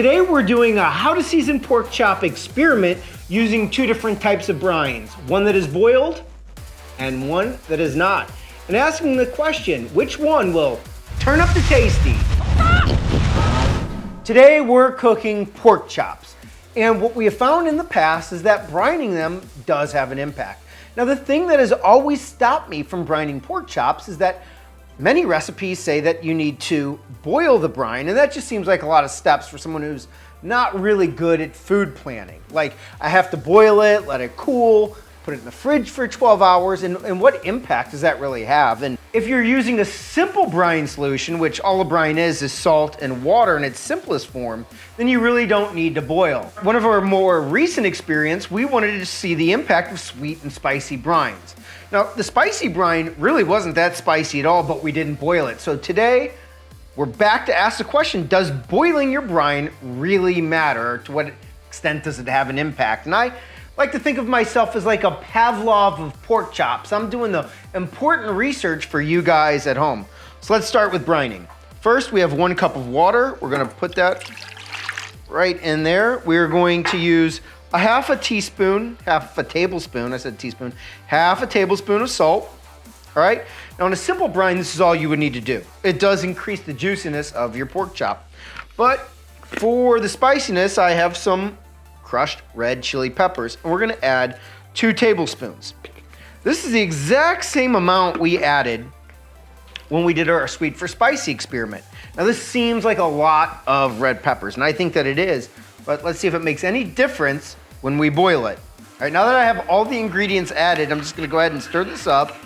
Today we're doing a how to season pork chop experiment using two different types of brines, one that is boiled and one that is not. And asking the question, which one will turn up the tasty? Today we're cooking pork chops. And what we have found in the past is that brining them does have an impact. Now the thing that has always stopped me from brining pork chops is that many recipes say that you need to boil the brine, and that just seems like a lot of steps for someone who's not really good at food planning. Like, I have to boil it, let it cool, put it in the fridge for 12 hours, and what impact does that really have? And if you're using a simple brine solution, which all a brine is salt and water in its simplest form, then you really don't need to boil. One of our more recent experience, we wanted to see the impact of sweet and spicy brines. Now, the spicy brine really wasn't that spicy at all, but we didn't boil it. So today, we're back to ask the question, does boiling your brine really matter? To what extent does it have an impact? And I like to think of myself as like a Pavlov of pork chops. I'm doing the important research for you guys at home. So let's start with brining. First, we have 1 cup of water. We're gonna put that right in there. We're going to use half a tablespoon of salt. All right, now on a simple brine, this is all you would need to do. It does increase the juiciness of your pork chop. But for the spiciness, I have some crushed red chili peppers, and we're gonna add 2 tablespoons. This is the exact same amount we added when we did our sweet for spicy experiment. Now this seems like a lot of red peppers, and I think that it is, but let's see if it makes any difference when we boil it. All right, now that I have all the ingredients added, I'm just gonna go ahead and stir this up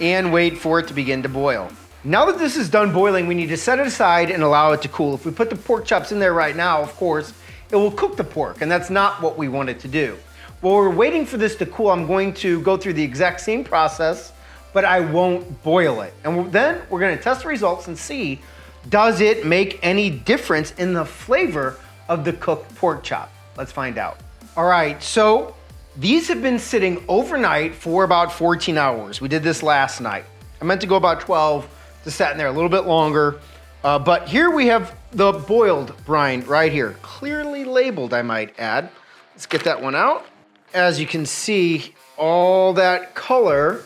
and wait for it to begin to boil. Now that this is done boiling, we need to set it aside and allow it to cool. If we put the pork chops in there right now, of course, it will cook the pork, and that's not what we want it to do. While we're waiting for this to cool, I'm going to go through the exact same process, but I won't boil it. And then we're gonna test the results and see, does it make any difference in the flavor of the cooked pork chop? Let's find out. All right, so these have been sitting overnight for about 14 hours. We did this last night. I meant to go about 12 to sat in there a little bit longer. But here we have the boiled brine right here. Clearly labeled, I might add. Let's get that one out. As you can see, all that color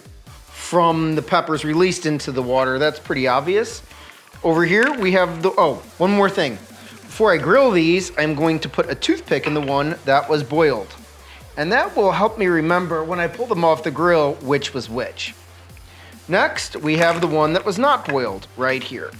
from the peppers released into the water. That's pretty obvious. Over here we have the, oh, one more thing. Before I grill these, I'm going to put a toothpick in the one that was boiled. And that will help me remember when I pull them off the grill, which was which. Next, we have the one that was not boiled right here.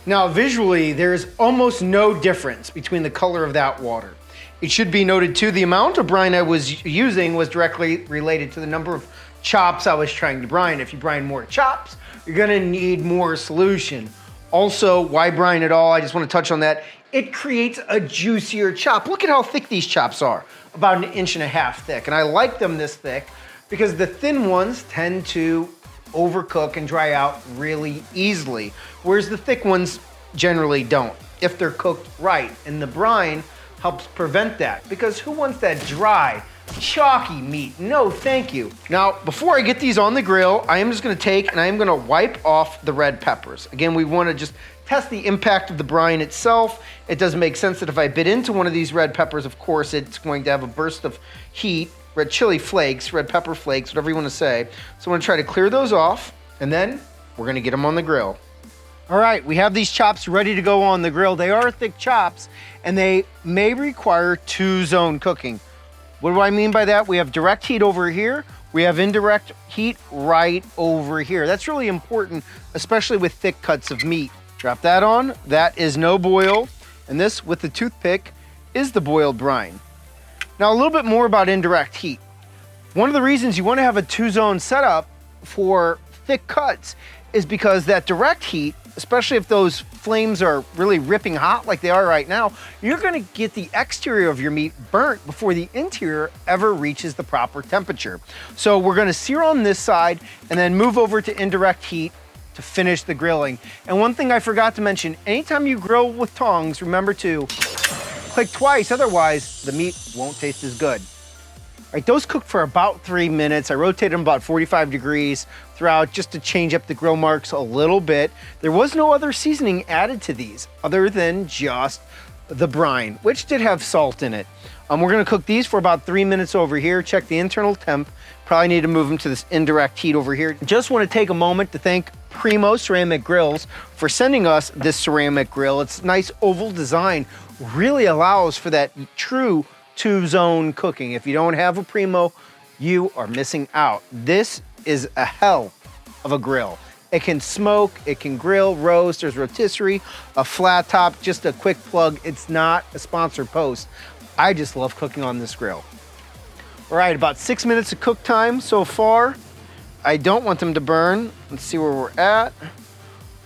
Now, visually, there's almost no difference between the color of that water. It should be noted too, the amount of brine I was using was directly related to the number of chops I was trying to brine. If you brine more chops, you're gonna need more solution. Also, why brine at all? I just wanna touch on that. It creates a juicier chop. Look at how thick these chops are, about 1.5 inches thick. And I like them this thick because the thin ones tend to overcook and dry out really easily, whereas the thick ones generally don't, if they're cooked right. And the brine helps prevent that, because who wants that dry, chalky meat? No, thank you. Now, before I get these on the grill, I am just gonna take and I am gonna wipe off the red peppers. Again, we wanna just test the impact of the brine itself. It does make sense that if I bit into one of these red peppers, of course, it's going to have a burst of heat, red chili flakes, red pepper flakes, whatever you want to say. So I'm going to try to clear those off, and then we're going to get them on the grill. All right, we have these chops ready to go on the grill. They are thick chops, and they may require 2-zone cooking. What do I mean by that? We have direct heat over here. We have indirect heat right over here. That's really important, especially with thick cuts of meat. Drop that on. That is no boil. And this, with the toothpick, is the boiled brine. Now, a little bit more about indirect heat. One of the reasons you want to have a 2-zone setup for thick cuts is because that direct heat, especially if those flames are really ripping hot like they are right now, you're going to get the exterior of your meat burnt before the interior ever reaches the proper temperature. So we're going to sear on this side and then move over to indirect heat to finish the grilling. And one thing I forgot to mention, anytime you grill with tongs, remember to click twice, otherwise the meat won't taste as good. All right, those cook for about 3 minutes. I rotate them about 45 degrees throughout just to change up the grill marks a little bit. There was no other seasoning added to these other than just the brine, which did have salt in it. We're gonna cook these for about 3 minutes over here. Check the internal temp. Probably need to move them to this indirect heat over here. Just wanna take a moment to thank Primo Ceramic Grills for sending us this ceramic grill. It's nice oval design, really allows for that true two-zone cooking. If you don't have a Primo, you are missing out. This is a hell of a grill. It can smoke, it can grill, roast, there's rotisserie, a flat top, just a quick plug. It's not a sponsored post. I just love cooking on this grill. All right, about 6 minutes of cook time so far. I don't want them to burn. Let's see where we're at.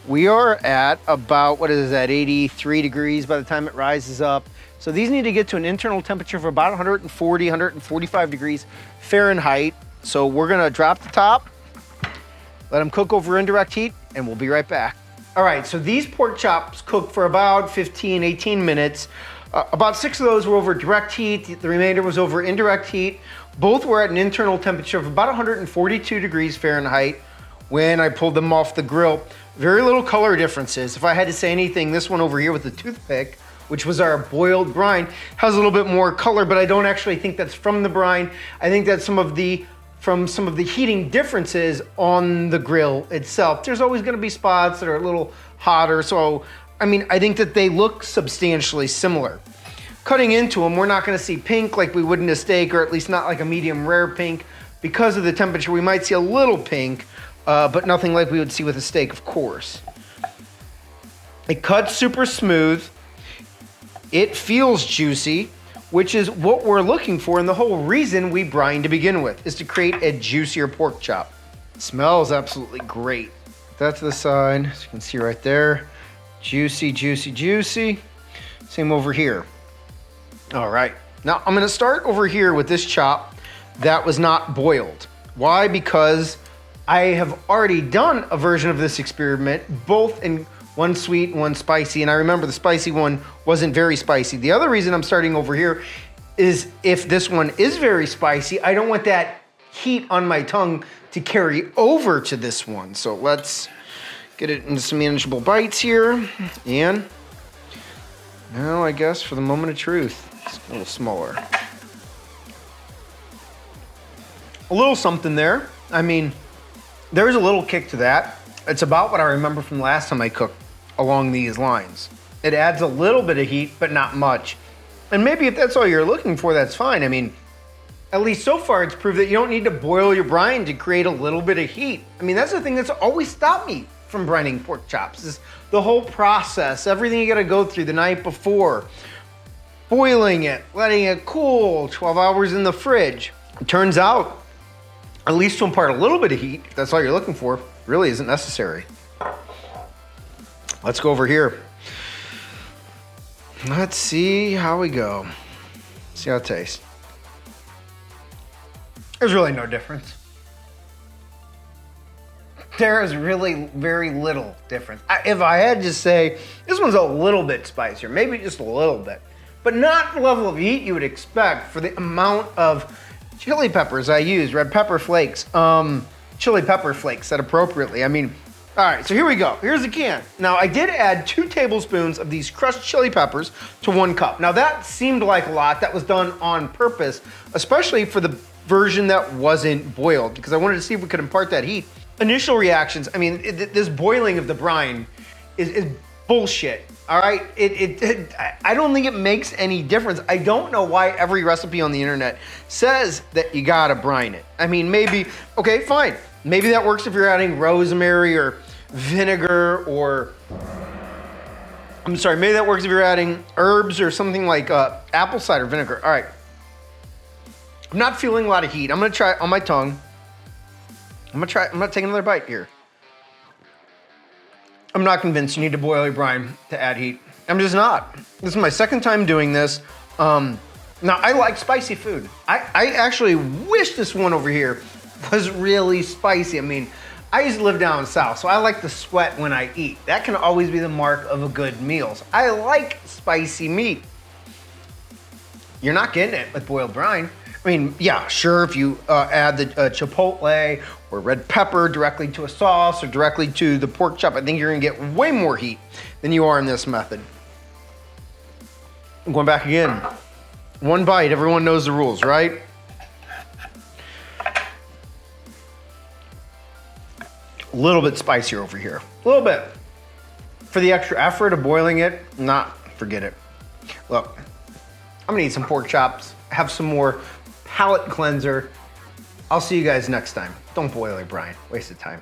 We are at about, what is that, 83 degrees by the time it rises up. So these need to get to an internal temperature of about 140, 145 degrees Fahrenheit. So we're gonna drop the top, let them cook over indirect heat, and we'll be right back. All right, so these pork chops cooked for about 15, 18 minutes. About 6 of those were over direct heat. The remainder was over indirect heat. Both were at an internal temperature of about 142 degrees Fahrenheit when I pulled them off the grill. Very little color differences. If I had to say anything, this one over here with the toothpick, which was our boiled brine, has a little bit more color, but I don't actually think that's from the brine. I think that's from some of the heating differences on the grill itself. There's always gonna be spots that are a little hotter, so I mean, I think that they look substantially similar. Cutting into them, we're not gonna see pink like we would in a steak, or at least not like a medium rare pink. Because of the temperature, we might see a little pink, but nothing like we would see with a steak, of course. It cuts super smooth. It feels juicy, which is what we're looking for, and the whole reason we brine to begin with is to create a juicier pork chop. It smells absolutely great. That's the side, as you can see right there. Juicy, juicy, juicy. Same over here. All right, now I'm gonna start over here with this chop that was not boiled. Why? Because I have already done a version of this experiment, both in one sweet and one spicy, and I remember the spicy one wasn't very spicy. The other reason I'm starting over here is if this one is very spicy, I don't want that heat on my tongue to carry over to this one. So let's get it into some manageable bites here. And now I guess for the moment of truth, it's a little smaller. A little something there. I mean, there's a little kick to that. It's about what I remember from last time I cooked along these lines. It adds a little bit of heat, but not much. And maybe if that's all you're looking for, that's fine. I mean, at least so far it's proved that you don't need to boil your brine to create a little bit of heat. I mean, that's the thing that's always stopped me from brining pork chops, is the whole process, everything you gotta go through the night before, boiling it, letting it cool, 12 hours in the fridge. It turns out, at least to impart a little bit of heat, if that's all you're looking for, really isn't necessary. Let's go over here. Let's see how we go. See how it tastes. There's really no difference. There is really very little difference. If I had to say, this one's a little bit spicier, maybe just a little bit, but not the level of heat you would expect for the amount of chili peppers I use, red pepper flakes, chili pepper flakes set appropriately. I mean, all right, so here we go. Here's the can. Now, I did add 2 tablespoons of these crushed chili peppers to 1 cup. Now, that seemed like a lot. That was done on purpose, especially for the version that wasn't boiled, because I wanted to see if we could impart that heat. Initial reactions, I mean, this boiling of the brine is bullshit, all right? I don't think it makes any difference. I don't know why every recipe on the internet says that you gotta brine it. I mean, maybe, okay, fine. Maybe that works if you're adding rosemary or vinegar, or, I'm sorry, maybe that works if you're adding herbs or something like apple cider vinegar. All right. I'm not feeling a lot of heat. I'm gonna try it on my tongue. I'm gonna take another bite here. I'm not convinced you need to boil your brine to add heat. I'm just not. This is my second time doing this. Now, I like spicy food. I actually wish this one over here was really spicy. I mean, I used to live down south, so I like to sweat when I eat. That can always be the mark of a good meal. So I like spicy meat. You're not getting it with boiled brine. I mean, yeah, sure, if you add the chipotle or red pepper directly to a sauce or directly to the pork chop, I think you're gonna get way more heat than you are in this method. I'm going back again. One bite, everyone knows the rules, right? A little bit spicier over here, a little bit. For the extra effort of boiling it, forget it. Look, I'm gonna eat some pork chops, have some more palate cleanser. I'll see you guys next time. Don't boil or brine, waste of time.